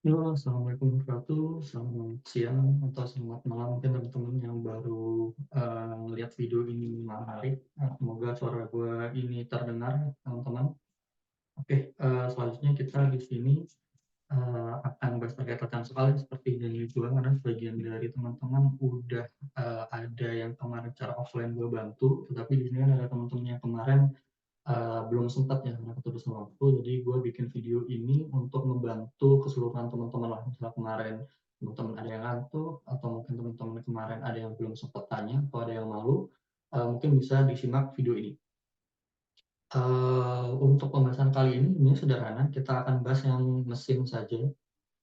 Halo, assalamualaikum warahmatullahi wabarakatuh. Selamat siang atau selamat malam mungkin teman-teman yang baru ngeliat video ini menarik. Semoga suara gue ini terdengar teman-teman. Oke, selanjutnya kita di sini akan bahas terkait tentang soal seperti janji gue karena sebagian dari teman-teman udah ada yang kemarin secara offline gue bantu, tetapi di sini kan ada teman-teman yang kemarin belum sempat ya karena keterusan waktu, jadi gue bikin video ini untuk membantu keseluruhan teman-teman lah. Misalnya kemarin teman-teman ada yang ngantuk atau mungkin teman-teman kemarin ada yang belum sempat tanya atau ada yang malu, mungkin bisa disimak video ini. Untuk pembahasan kali ini sebenarnya sederhana, kita akan bahas yang mesin saja.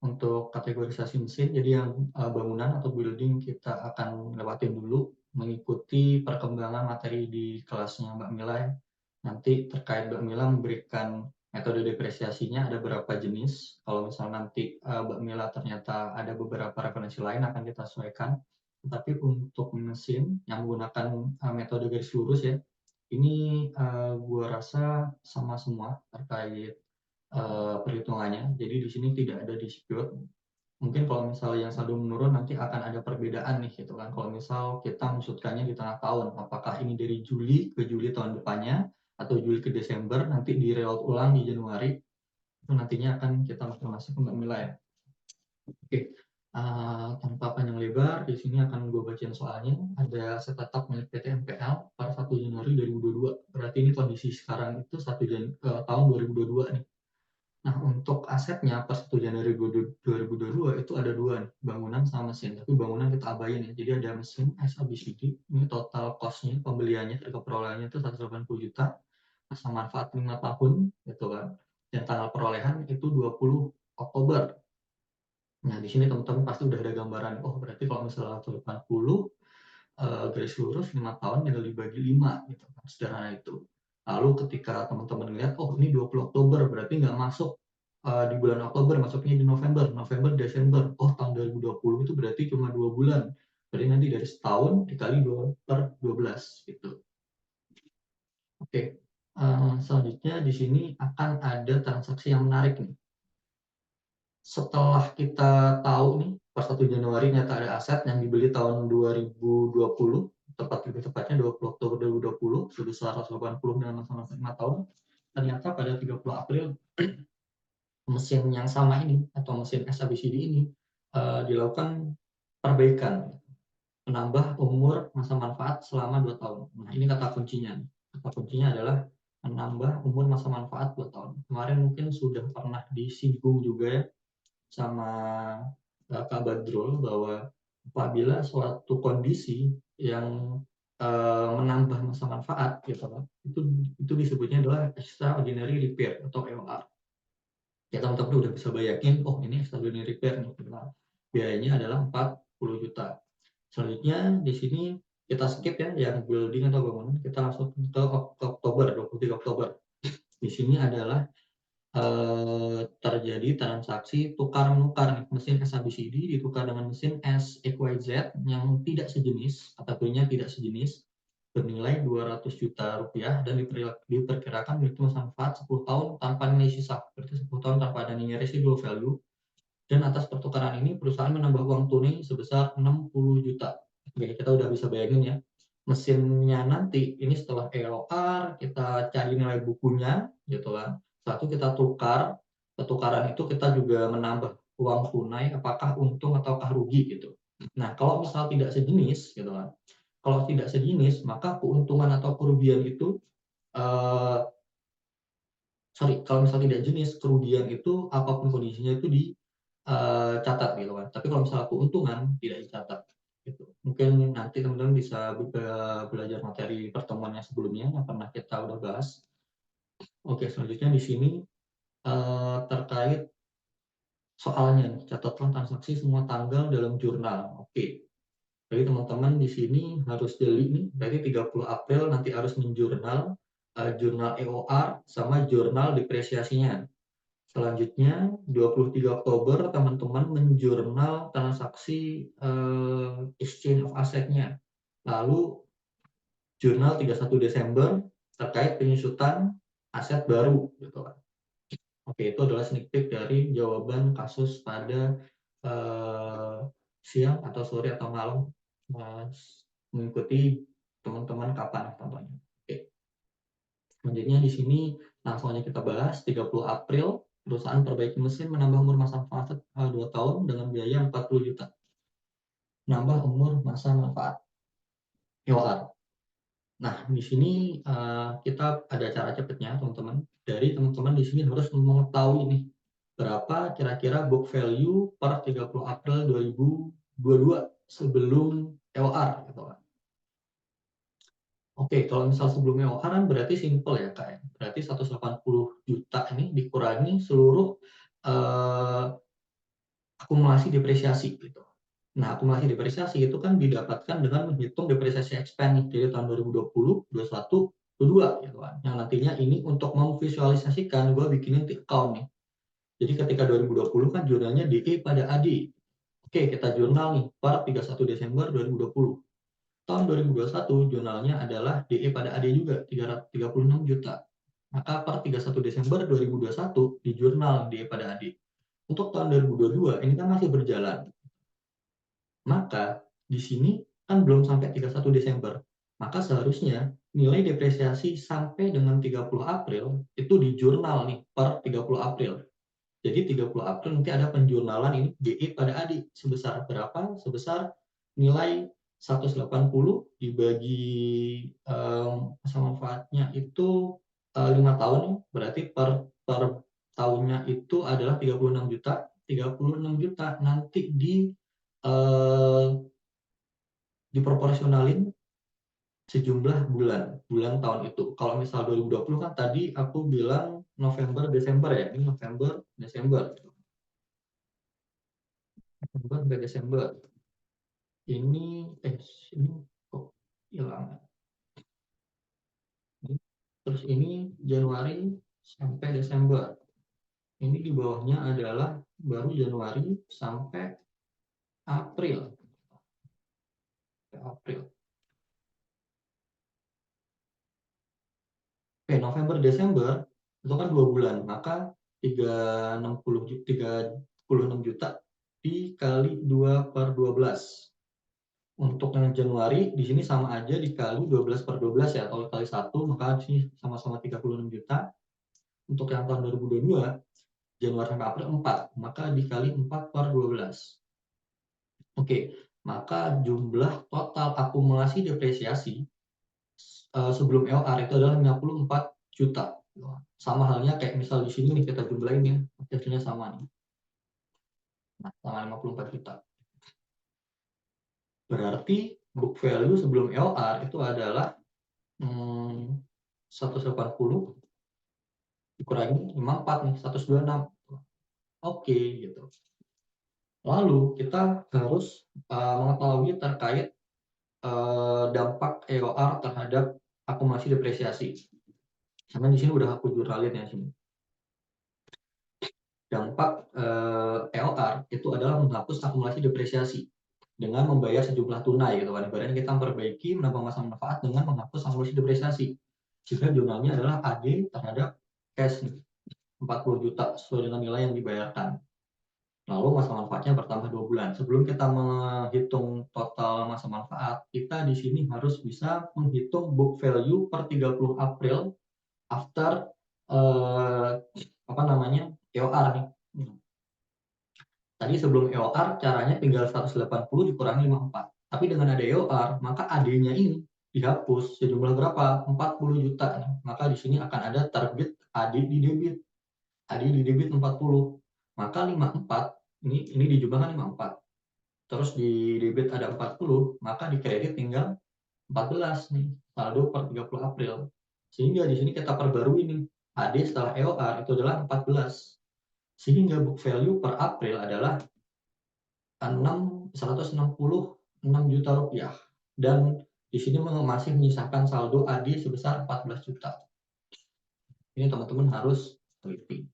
Untuk kategorisasi mesin, jadi yang bangunan atau building kita akan lewatin dulu, mengikuti perkembangan materi di kelasnya Mbak Mila ya. Nanti terkait Mbak Mila memberikan metode depresiasinya ada berapa jenis. Kalau misal nanti Mbak Mila ternyata ada beberapa referensi lain akan kita sesuaikan. Tetapi untuk mesin yang menggunakan metode garis lurus ya, ini gua rasa sama semua terkait perhitungannya. Jadi di sini tidak ada dispute. Mungkin kalau misalnya yang saldo menurun nanti akan ada perbedaan nih gitu kan. Kalau misal kita maksudkannya di tengah tahun, apakah ini dari Juli ke Juli tahun depannya atau Juli ke Desember, nanti di reload ulang di Januari, itu nantinya akan kita masuk ke Mbak Mila ya. Oke, tanpa panjang lebar, di sini akan gue bacain soalnya. Ada aset tetap milik PT MPL per 1 Januari 2022. Berarti ini kondisi sekarang itu tahun 2022 nih. Nah, untuk asetnya per 1 Januari 2022 itu ada dua nih, bangunan sama mesin. Tapi bangunan kita abain ya. Jadi ada mesin SABCD, ini total cost-nya, pembeliannya, harga perolehannya itu 180 juta, masa manfaat 5 tahun, gitu kan. Dan tanggal perolehan itu 20 Oktober. Nah, di sini teman-teman pasti udah ada gambaran, oh berarti kalau misalnya 180 garis lurus 5 tahun tinggal dibagi 5 gitu kan, sederhana itu. Lalu ketika teman-teman lihat, oh ini 20 Oktober berarti nggak masuk di bulan Oktober, masuknya di November, Desember. Oh tahun 2020 itu berarti cuma 2 bulan. Berarti nanti dari setahun dikali 2 per 12 gitu. Oke, selanjutnya di sini akan ada transaksi yang menarik nih. Setelah kita tahu nih per 1 Januari ternyata ada aset yang dibeli tahun 2020, lebih tepatnya 20 Oktober 2020 sebesar 180 dengan masa 5 tahun. Ternyata pada 30 April mesin yang sama ini atau mesin SABCD ini dilakukan perbaikan, menambah umur masa manfaat selama 2 tahun. Nah, ini kata kuncinya. Kata kuncinya adalah menambah umur masa manfaat 2 tahun. Kemarin mungkin sudah pernah disinggung juga ya sama Kak Badrul bahwa apabila suatu kondisi yang menambah masa manfaat gitu kan, itu disebutnya adalah extraordinary repair atau EOR. Ya teman-teman udah bisa bayangin, oh ini extraordinary repair nih, biayanya adalah 40 juta. Selanjutnya di sini kita skip ya yang building atau bangunan, kita langsung ke Oktober, 23 Oktober. Di sini adalah terjadi transaksi tukar-menukar mesin SABCD ditukar dengan mesin SXYZ yang tidak sejenis, kategorinya tidak sejenis, bernilai 200 juta rupiah dan diperkirakan memiliki masa manfaat 10 tahun tanpa nilai sisa, berarti 10 tahun tanpa ada nilai residual value. Dan atas pertukaran ini perusahaan menambah uang tunai sebesar 60 juta. Oke, kita udah bisa bayangin ya, mesinnya nanti ini setelah EOR kita cari nilai bukunya gitu kan. Satu kita tukar, pertukaran itu kita juga menambah uang tunai, apakah untung ataukah rugi gitu. Nah, kalau misal tidak sejenis gitu kan. Kalau tidak sejenis, maka keuntungan atau kerugian itu eh, kalau misal tidak jenis, kerugian itu apapun kondisinya itu dicatat gitu kan. Tapi kalau misalnya keuntungan tidak dicatat gitu. Mungkin nanti teman-teman bisa belajar materi pertemuan yang sebelumnya yang pernah kita udah bahas. Oke, selanjutnya di sini terkait soalnya catatan transaksi semua tanggal dalam jurnal. Oke. Jadi teman-teman di sini harus jeli nih, berarti 30 April nanti harus menjurnal jurnal EOR sama jurnal depresiasinya. Selanjutnya 23 Oktober teman-teman menjurnal transaksi exchange of assetnya. Lalu jurnal 31 Desember terkait penyusutan aset baru gitu kan. Oke, Oke, itu adalah sneak peek dari jawaban kasus pada siang atau sore atau malam, mengikuti teman-teman kapan contohnya. Oke. Selanjutnya di sini langsung aja kita bahas 30 April perusahaan perbaiki mesin menambah umur masa manfaat 2 tahun dengan biaya 40 juta. Nambah umur masa manfaat EOR. Nah, di sini kita ada cara cepatnya, teman-teman. Dari teman-teman di sini harus mengetahui nih berapa kira-kira book value per 30 April 2022 sebelum EOR gitu kan. Oke, kalau misal sebelum EOR kan berarti simple ya Kak ya. Berarti 180 juta ini dikurangi seluruh akumulasi depresiasi gitu. Nah, akumulasi depresiasi itu kan didapatkan dengan menghitung depresiasi expense dari tahun 2020, 21, 22 gitu kan. Yang nantinya ini untuk memvisualisasikan gue bikinin account nih. Jadi ketika 2020 kan jurnalnya DE pada AD. Oke, kita jurnal nih per 31 Desember 2020. Tahun 2021 jurnalnya adalah DE pada AD juga 336 juta. Maka per 31 Desember 2021 di jurnal DE pada AD. Untuk tahun 2022 ini kan masih berjalan. Maka di sini kan belum sampai 31 Desember. Maka seharusnya nilai depresiasi sampai dengan 30 April itu di jurnal nih per 30 April. Jadi 30 April nanti ada penjurnalan ini DE pada ADI sebesar berapa? Sebesar nilai 180 dibagi masa manfaatnya itu 5 tahun, berarti per tahunnya itu adalah 36 juta. 36 juta nanti diproporsionalin sejumlah bulan tahun itu. Kalau misal 2020 kan tadi aku bilang November Desember ya, ini November Desember. November sampai Desember. Ini kok hilang. Terus ini Januari sampai Desember. Ini di bawahnya adalah baru Januari sampai April. April. Oke, November Desember itu kan 2 bulan, maka 36 juta dikali 2/12. Untuk yang Januari di sini sama aja dikali 12/12 ya, atau kali 1, maka di sini sama-sama 36 juta. Untuk yang tahun 2022 Januari sampai April 4, maka dikali 4/12. Oke, maka jumlah total akumulasi depresiasi sebelum EOR itu adalah 54 juta. Sama halnya kayak misal di sini nih kita jumlahin ya, hasilnya sama nih. Nah, sama 54 juta. Berarti book value sebelum EOR itu adalah 180 dikurangi 54 nih, 126. Oke, gitu. Lalu kita harus mengetahui terkait dampak EOR terhadap akumulasi depresiasi. Karena di sini udah aku jurnalin ya sini. Dampak EOR itu adalah menghapus akumulasi depresiasi dengan membayar sejumlah tunai gitu kan. Ibaratnya kita memperbaiki menambah masa manfaat dengan menghapus akumulasi depresiasi. Jika jurnalnya adalah AD terhadap cash 40 juta sesuai dengan nilai yang dibayarkan. Lalu masa manfaatnya bertambah 2 bulan. Sebelum kita menghitung total masa manfaat, kita di sini harus bisa menghitung book value per 30 April after EOR nih. Tadi sebelum EOR caranya tinggal 180 dikurangi 54. Tapi dengan ada EOR, maka AD-nya ini dihapus sejumlah berapa? 40 juta nih. Maka di sini akan ada terbit AD di debit. AD di debit 40. Maka 54 ini dijumlahkan 54. Terus di debit ada 40, maka di kredit tinggal 14 nih, saldo per 30 April. Sehingga di sini kita perbarui nih, AD setelah EOR itu adalah 14. Sehingga book value per April adalah 166 juta rupiah. Dan di sini masih menyisakan saldo AD sebesar 14 juta. Ini teman-teman harus teliti.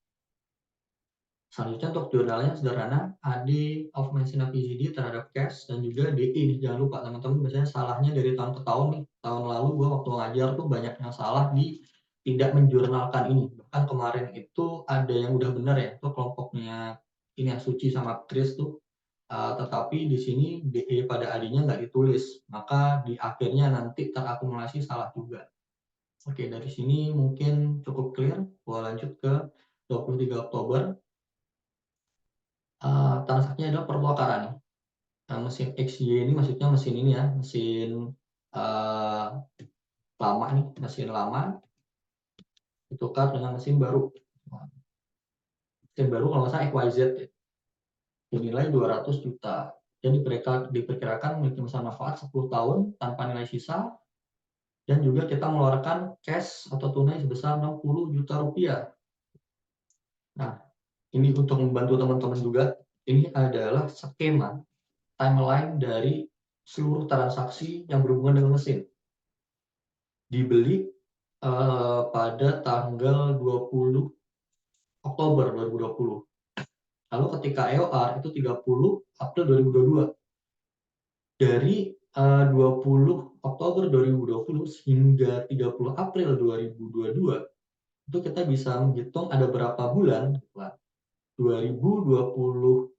Selanjutnya untuk jurnalnya sederhana, AD of Messina PGD terhadap cash dan juga DE nih. Jangan lupa teman-teman biasanya salahnya dari tahun ke tahun nih. Tahun lalu gua waktu ngajar tuh banyak yang salah di tidak menjurnalkan ini. Bahkan kemarin itu ada yang udah benar ya, itu kelompoknya ini ya, Suci sama Chris tuh, tetapi di sini DE pada AD-nya nggak ditulis, maka di akhirnya nanti terakumulasi salah juga. Oke, dari sini mungkin cukup clear. Gua lanjut ke 23 Oktober. Transaksinya adalah pertukaran. Mesin XY ini maksudnya mesin ini ya, mesin lama nih, mesin lama ditukar dengan mesin baru. Mesin baru kalau nggak salah XYZ ya, dinilai 200 juta. Dan diperkirakan memiliki masa manfaat 10 tahun tanpa nilai sisa, dan juga kita mengeluarkan cash atau tunai sebesar 60 juta rupiah. Nah, ini untuk membantu teman-teman juga, ini adalah skema timeline dari seluruh transaksi yang berhubungan dengan mesin. Dibeli pada tanggal 20 Oktober 2020. Lalu ketika EOR itu 30 April 2022. Dari 20 Oktober 2020 hingga 30 April 2022, itu kita bisa menghitung ada berapa bulan. 2020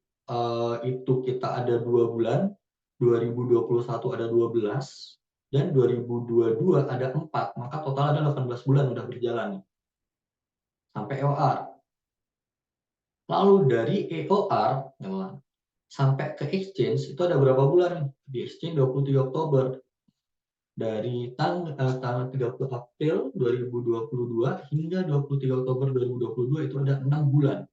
itu kita ada 2 bulan, 2021 ada 12, dan 2022 ada 4, maka total ada 18 bulan udah berjalan sampai EOR. Lalu dari EOR sampai ke exchange itu ada berapa bulan? Di exchange 23 Oktober. Dari tanggal 30 April 2022 hingga 23 Oktober 2022 itu ada 6 bulan.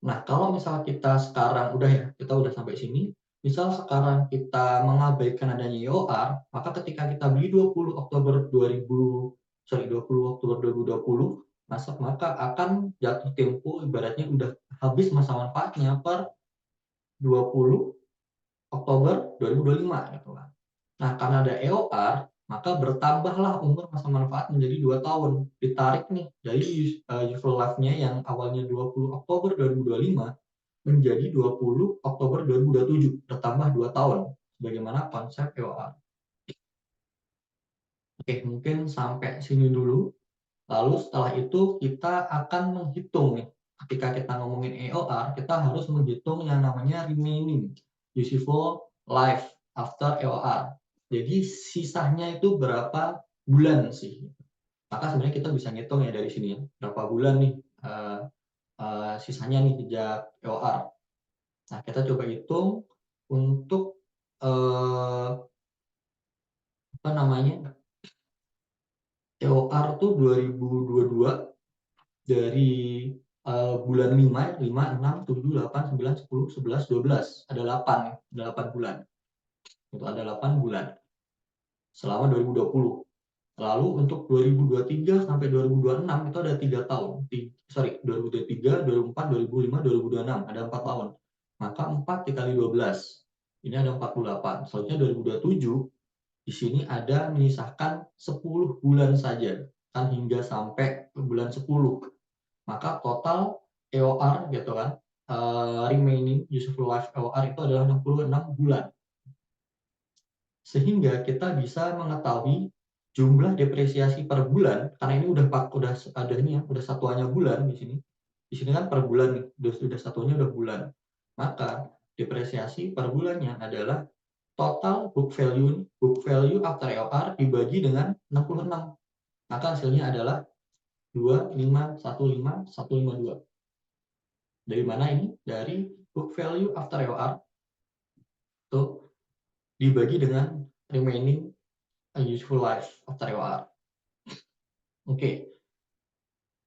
Nah, kalau misalnya kita sekarang kita udah sampai sini, misal sekarang kita mengabaikan adanya EOR, maka ketika kita beli 20 Oktober 2020, maka akan jatuh tempo ibaratnya udah habis masa manfaatnya per 20 Oktober 2025 gitu kan. Nah, karena ada EOR, maka bertambahlah umur masa manfaat menjadi 2 tahun. Ditarik nih dari useful life-nya yang awalnya 20 Oktober 2025 menjadi 20 Oktober 2027, bertambah 2 tahun. Bagaimana konsep EOR. Oke, mungkin sampai sini dulu. Lalu setelah itu kita akan menghitung nih. Ketika kita ngomongin EOR, kita harus menghitung yang namanya remaining useful life after EOR. Jadi sisanya itu berapa bulan sih? Maka sebenarnya kita bisa ngitung ya dari sini ya, berapa bulan nih sisanya nih sejak EOR. Nah, kita coba hitung untuk apa namanya, EOR tuh 2022 dari bulan 5, 6, 7, 8, 9, 10, 11, 12. Ada 8 bulan. Itu ada 8 bulan selama 2020. Lalu untuk 2023 sampai 2026 itu ada 3 tahun. 2023, 2024, 2025, 2026. Ada 4 tahun. Maka 4 dikali 12. Ini ada 48. Selanjutnya 2027, di sini ada menyisakan 10 bulan saja. Kan hingga sampai bulan 10. Maka total EOR gitu kan, remaining useful life EOR itu adalah 66 bulan. Sehingga kita bisa mengetahui jumlah depresiasi per bulan, karena ini udah ada ini ya, udah satuannya bulan di sini. Di sini kan per bulan nih, udah satuannya udah bulan. Maka depresiasi per bulannya adalah total book value after EOR dibagi dengan 66. Maka hasilnya adalah 2515152. Dari mana ini? Dari book value after EOR itu dibagi dengan remaining useful life after EOR. Oke.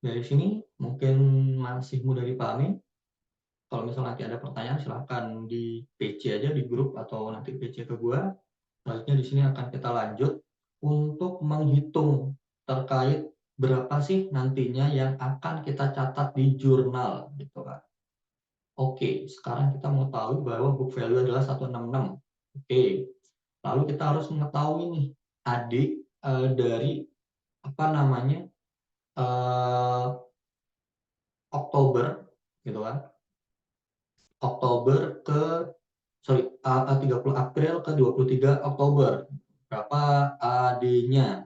Dari sini mungkin masih mudah dipahami. Kalau misalnya nanti ada pertanyaan silahkan di PC aja di grup atau nanti PC ke gua. Selanjutnya di sini akan kita lanjut untuk menghitung terkait berapa sih nantinya yang akan kita catat di jurnal gitu kan. Oke, sekarang kita mengetahui bahwa book value adalah 166. Oke. Lalu kita harus mengetahui nih adik dari apa namanya? Oktober gitu kan. Oktober ke 30 April ke 23 Oktober. Berapa AD-nya?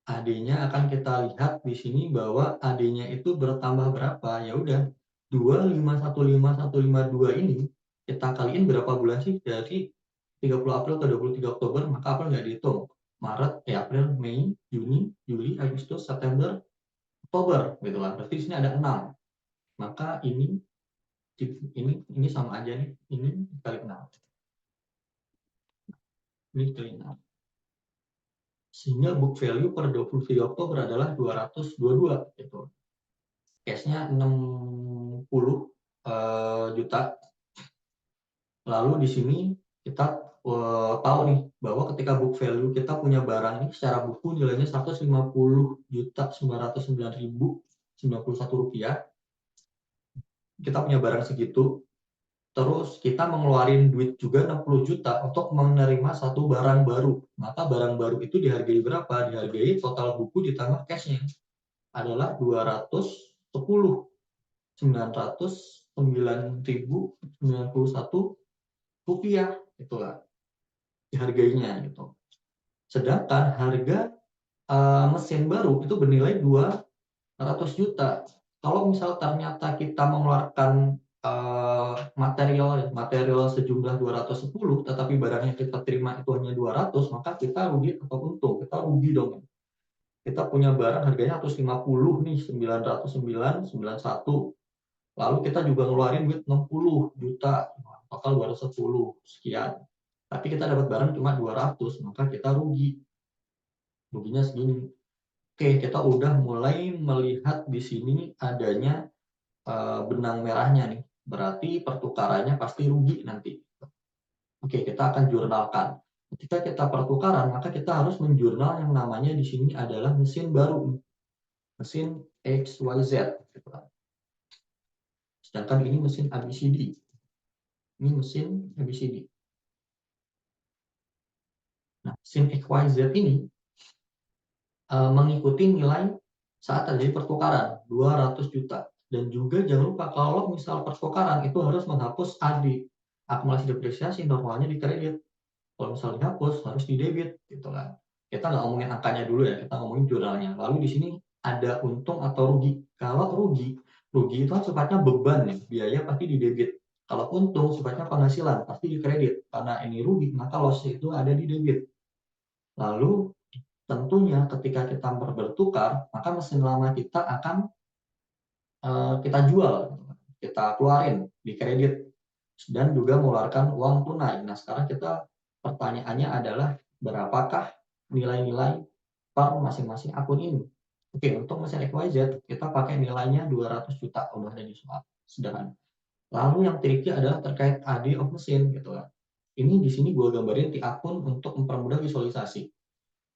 AD-nya akan kita lihat di sini bahwa AD-nya itu bertambah berapa. Ya udah, 2515152 ini kita kaliin berapa bulan sih dari 30 April ke 23 Oktober, maka April nggak dihitung. Maret, April, Mei, Juni, Juli, Agustus, September, Oktober gitu lah. Berarti di sini ada 6. Maka ini sama aja nih. Ini kali 6. Ini kali 6. Sehingga book value per 23 Oktober adalah 222 gitu. Cashnya 60 juta. Lalu di sini kita tahu nih bahwa ketika book value kita punya barang ini secara buku nilainya 150.909.091 rupiah. Kita punya barang segitu. Terus kita mengeluarkan duit juga 60 juta untuk menerima satu barang baru. Maka barang baru itu dihargai berapa? Dihargai total buku ditambah cashnya adalah 210.909.091 rupiah. Itulah harganya gitu. Sedangkan harga mesin baru itu bernilai 200 juta. Kalau misal ternyata kita mengeluarkan material sejumlah 210, tetapi barang yang kita terima itu hanya 200, maka kita rugi atau untung? Kita rugi dong. Kita punya barang harganya 150 nih, 909.91. Lalu kita juga ngeluarin duit 60 juta, total 210 sekian. Tapi kita dapat barang cuma 200, maka kita rugi. Ruginya segini. Oke, kita udah mulai melihat di sini adanya benang merahnya nih. Berarti pertukarannya pasti rugi nanti. Oke, kita akan jurnalkan. Ketika kita pertukaran, maka kita harus menjurnal yang namanya di sini adalah mesin baru. Mesin XYZ. Sedangkan ini mesin ABCD. Ini mesin ABCD. Nah, mesin XYZ ini mengikuti nilai saat terjadi pertukaran 200 juta. Dan juga jangan lupa kalau misal pertukaran itu harus menghapus AD, akumulasi depresiasi, normalnya di kredit. Kalau misal dihapus harus di debit gitu kan. Kita nggak ngomongin angkanya dulu ya, kita ngomongin jurnalnya. Lalu di sini ada untung atau rugi. Kalau rugi itu kan sifatnya beban ya, biaya pasti di debit. Kalau untung sifatnya penghasilan pasti di kredit. Karena ini rugi maka loss itu ada di debit. Lalu tentunya ketika kita bertukar, maka mesin lama kita akan kita jual, kita keluarin di kredit, dan juga mengeluarkan uang tunai. Nah, sekarang kita pertanyaannya adalah berapakah nilai-nilai per masing-masing akun ini. Oke, untuk mesin XYZ kita pakai nilainya 200 juta, udah ada di soal sederhana. Lalu yang tricky adalah terkait AD of mesin gitu kan. Ini di sini gue gambarin di akun untuk mempermudah visualisasi.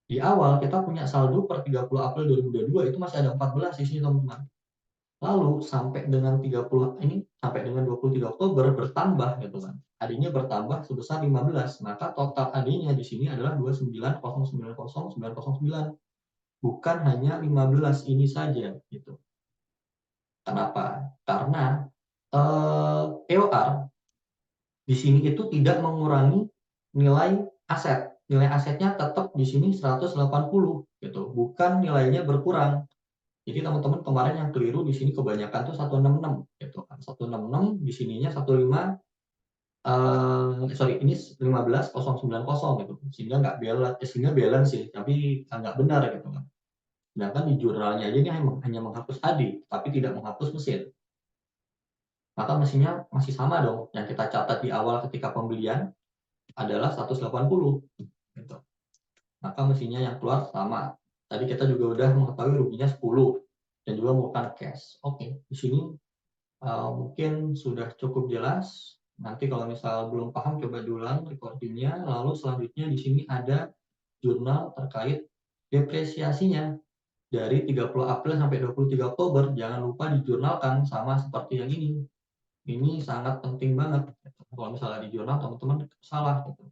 Di awal kita punya saldo per 30 April 2022 itu masih ada 14 di sini teman-teman. Lalu sampai dengan 23 Oktober bertambah gitu kan. AD-nya bertambah sebesar 15, maka total AD-nya di sini adalah 29.090.909. Bukan hanya 15 ini saja gitu. Kenapa? Karena EOR di sini itu tidak mengurangi nilai aset. Nilai asetnya tetap di sini 180 gitu, bukan nilainya berkurang. Jadi teman-teman kemarin yang keliru di sini kebanyakan tuh 166 gitu kan. 166 di sininya 15 ini 15.090 gitu. Sehingga nggak balance, sehingga balance sih, tapi nggak benar gitu kan. Sedangkan di jurnalnya aja ini hanya menghapus AD, tapi tidak menghapus mesin. Maka mesinnya masih sama dong. Yang kita catat di awal ketika pembelian adalah 180 gitu. Maka mesinnya yang keluar sama. Tadi kita juga udah mengetahui ruginya 10 dan juga merupakan cash. Oke, di sini mungkin sudah cukup jelas. Nanti kalau misal belum paham coba diulang recordingnya. Lalu selanjutnya di sini ada jurnal terkait depresiasinya dari 30 April sampai 23 Oktober. Jangan lupa dijurnalkan sama seperti yang ini. Ini sangat penting banget. Kalau misalnya di jurnal teman-teman salah gitu.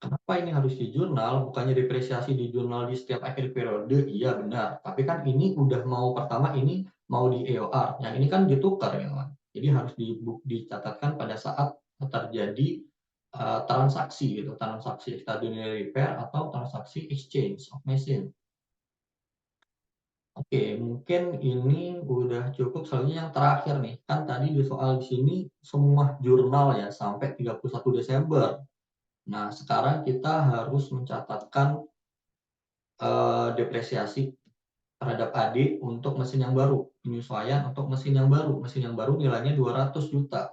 Kenapa ini harus di jurnal? Bukannya depresiasi di jurnal di setiap akhir periode? Iya benar. Tapi kan ini udah mau pertama ini mau di EOR. Yang ini kan ditukar ya kan. Jadi harus dicatatkan pada saat terjadi transaksi gitu, transaksi extraordinary repair atau transaksi exchange of machine. Oke, mungkin ini udah cukup. Selanjutnya yang terakhir nih, kan tadi di soal di sini semua jurnal ya sampai 31 Desember. Nah, sekarang kita harus mencatatkan depresiasi terhadap AD untuk mesin yang baru, penyesuaian untuk mesin yang baru. Mesin yang baru nilainya 200 juta.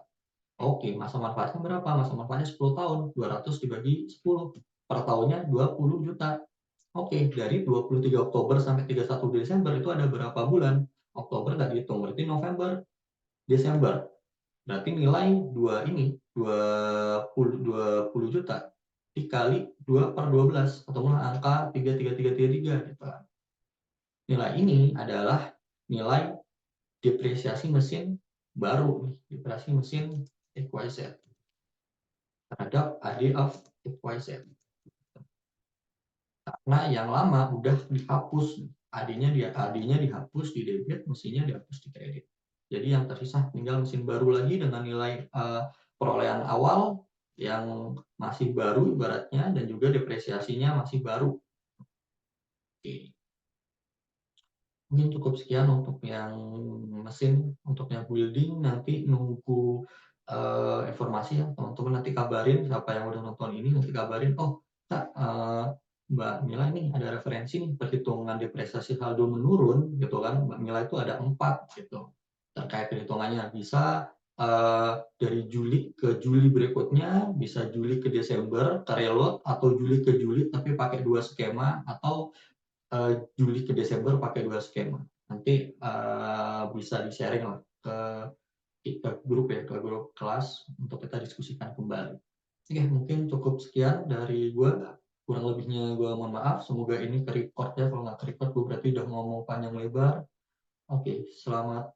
Oke, masa manfaatnya berapa? Masa manfaatnya 10 tahun, 200 dibagi 10. Per tahunnya 20 juta. Oke, dari 23 Oktober sampai 31 Desember itu ada berapa bulan? Oktober nggak dihitung, berarti November, Desember. Berarti nilai 20 juta dikali 2/12, ketemulah angka 33333 gitu kan. Nilai ini adalah nilai depresiasi mesin baru nih, depresiasi mesin XYZ terhadap AD of XYZ. Karena yang lama udah dihapus, AD-nya dihapus di debit, mesinnya dihapus di kredit. Jadi yang tersisa tinggal mesin baru lagi dengan nilai perolehan awal yang masih baru ibaratnya, dan juga depresiasinya masih baru. Oke. Mungkin cukup sekian untuk yang mesin. Untuk yang building nanti nunggu informasi ya teman-teman, nanti kabarin siapa yang udah nonton ini, nanti kabarin, oh Kak, Mbak Mila ini ada referensi nih perhitungan depresiasi saldo menurun gitu kan. Mbak Mila itu ada 4 gitu terkait perhitungannya, bisa dari Juli ke Juli berikutnya, bisa Juli ke Desember ke reload, atau Juli ke Juli tapi pakai 2 skema, atau Juli ke Desember pakai 2 skema. Nanti bisa di-sharing lah ke grup ya, ke grup kelas untuk kita diskusikan kembali. Oke, mungkin cukup sekian dari gue. Kurang lebihnya gue mohon maaf. Semoga ini ke-record ya. Kalau nggak ke-record gue berarti udah ngomong panjang lebar. Oke, selamat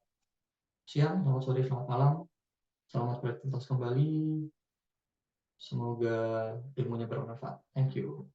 siang, selamat sore, selamat malam. Selamat beraktivitas kembali. Semoga ilmunya bermanfaat. Thank you.